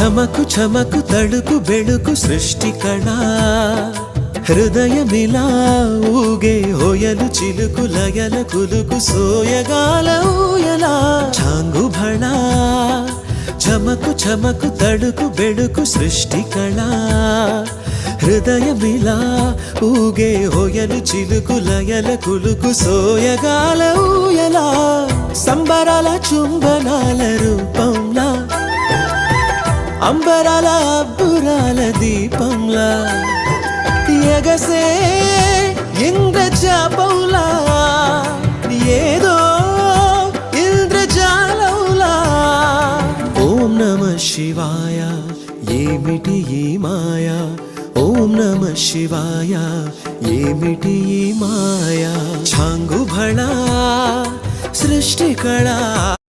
చమకు చమకు తడుకు బెడుకు సృష్టి కళా హృదయమిలా ఊగే హోయలు చిలుకు లయల కులుకు సోయగాల ఊయలా చాంగు భళా చమకు చమకు తడుకు బెడుకు సృష్టి కళా హృదయమిలా ఊగే హోయలు చిలుకు లయల కులుకు సోయగాల ఊయలా సంబరాల చుంబనాల రూపంలా అంబరాల అబ్బురాల దీపంలా ఎగసే ఇంద్రజాపంలా ఏదో ఇంద్రజాలంలా ఓం నమః శివాయ ఏమిటి ఈ మాయా ఓం నమః శివాయ ఏమిటి ఈ మాయా ఛాంగు భళా సృష్టి కళా